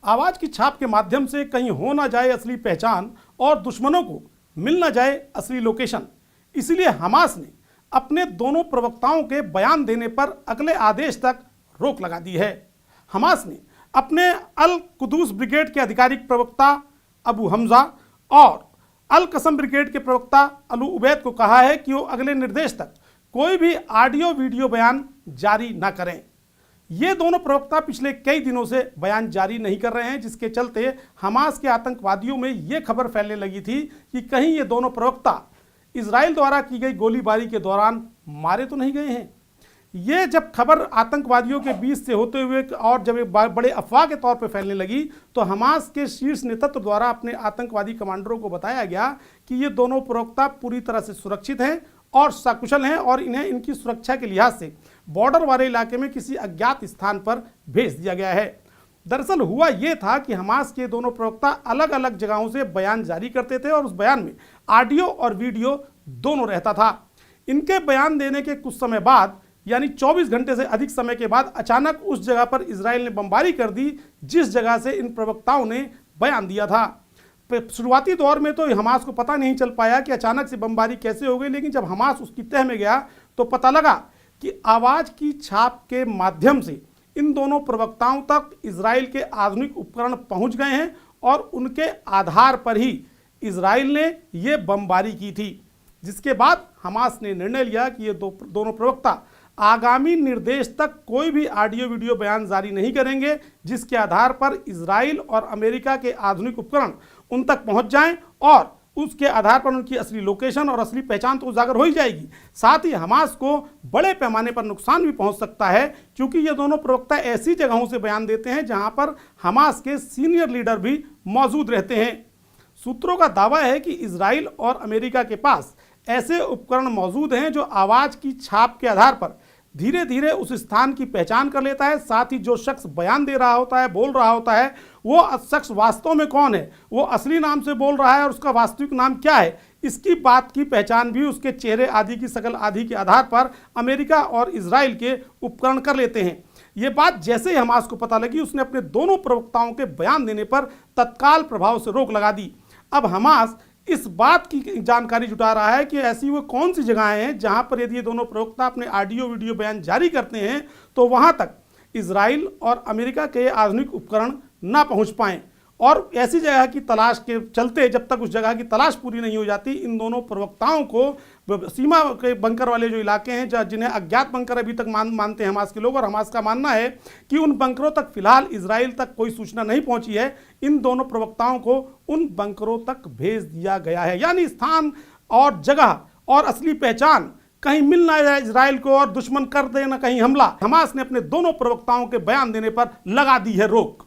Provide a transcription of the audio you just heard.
आवाज की छाप के माध्यम से कहीं हो ना जाए असली पहचान और दुश्मनों को मिल ना जाए असली लोकेशन, इसलिए हमास ने अपने दोनों प्रवक्ताओं के बयान देने पर अगले आदेश तक रोक लगा दी है। हमास ने अपने अल कुदूस ब्रिगेड के आधिकारिक प्रवक्ता अबू हमजा और अल कसम ब्रिगेड के प्रवक्ता अलू उबैद को कहा है कि वो अगले निर्देश तक कोई भी ऑडियो वीडियो बयान जारी न करें। ये दोनों प्रवक्ता पिछले कई दिनों से बयान जारी नहीं कर रहे हैं, जिसके चलते हमास के आतंकवादियों में ये खबर फैलने लगी थी कि कहीं ये दोनों प्रवक्ता इजराइल द्वारा की गई गोलीबारी के दौरान मारे तो नहीं गए हैं। ये जब खबर आतंकवादियों के बीच से होते हुए और जब एक बड़े अफवाह के तौर पर फैलने लगी तो हमास के शीर्ष नेतृत्व द्वारा अपने आतंकवादी कमांडरों को बताया गया कि ये दोनों प्रवक्ता पूरी तरह से सुरक्षित हैं और सकुशल हैं और इन्हें इनकी सुरक्षा के लिहाज से बॉर्डर वाले इलाके में किसी अज्ञात स्थान पर भेज दिया गया है। दरअसल हुआ ये था कि हमास के दोनों प्रवक्ता अलग अलग जगहों से बयान जारी करते थे और उस बयान में ऑडियो और वीडियो दोनों रहता था। इनके बयान देने के कुछ समय बाद यानी 24 घंटे से अधिक समय के बाद अचानक उस जगह पर इजराइल ने बमबारी कर दी जिस जगह से इन प्रवक्ताओं ने बयान दिया था। शुरुआती दौर में तो हमास को पता नहीं चल पाया कि अचानक से बमबारी कैसे हो गई, लेकिन जब हमास उसकी तह में गया तो पता लगा कि आवाज की छाप के माध्यम से इन दोनों प्रवक्ताओं तक इजराइल के आधुनिक उपकरण पहुंच गए हैं और उनके आधार पर ही इजराइल ने ये बमबारी की थी। जिसके बाद हमास ने निर्णय लिया कि ये दोनों प्रवक्ता आगामी निर्देश तक कोई भी ऑडियो वीडियो बयान जारी नहीं करेंगे जिसके आधार पर इजराइल और अमेरिका के आधुनिक उपकरण उन तक पहुंच जाएं और उसके आधार पर उनकी असली लोकेशन और असली पहचान तो उजागर हो ही जाएगी। साथ ही हमास को बड़े पैमाने पर नुकसान भी पहुंच सकता है, क्योंकि ये दोनों प्रवक्ता ऐसी जगहों से बयान देते हैं जहां पर हमास के सीनियर लीडर भी मौजूद रहते हैं। सूत्रों का दावा है कि इजराइल और अमेरिका के पास ऐसे उपकरण मौजूद हैं जो आवाज की छाप के आधार पर धीरे धीरे उस स्थान की पहचान कर लेता है। साथ ही जो शख्स बयान दे रहा होता है, बोल रहा होता है, वो शख्स वास्तव में कौन है, वो असली नाम से बोल रहा है और उसका वास्तविक नाम क्या है, इसकी बात की पहचान भी उसके चेहरे आदि की शकल आदि के आधार पर अमेरिका और इजराइल के उपकरण कर लेते हैं। ये बात जैसे ही हमास को पता लगी, उसने अपने दोनों प्रवक्ताओं के बयान देने पर तत्काल प्रभाव से रोक लगा दी। अब हमास इस बात की जानकारी जुटा रहा है कि ऐसी वो कौन सी जगहें हैं जहां पर यदि ये दोनों प्रवक्ता अपने ऑडियो वीडियो बयान जारी करते हैं तो वहां तक इजराइल और अमेरिका के आधुनिक उपकरण ना पहुंच पाएं। और ऐसी जगह की तलाश के चलते जब तक उस जगह की तलाश पूरी नहीं हो जाती, इन दोनों प्रवक्ताओं को सीमा के बंकर वाले जो इलाके हैं जिन्हें अज्ञात बंकर अभी तक मानते हैं हमास के लोग, और हमास का मानना है कि उन बंकरों तक फिलहाल इजराइल तक कोई सूचना नहीं पहुंची है, इन दोनों प्रवक्ताओं को उन बंकरों तक भेज दिया गया है। यानी स्थान और जगह और असली पहचान कहीं मिल ना जाए इजराइल को और दुश्मन कर दे ना कहीं हमला, हमास ने अपने दोनों प्रवक्ताओं के बयान देने पर लगा दी है रोक।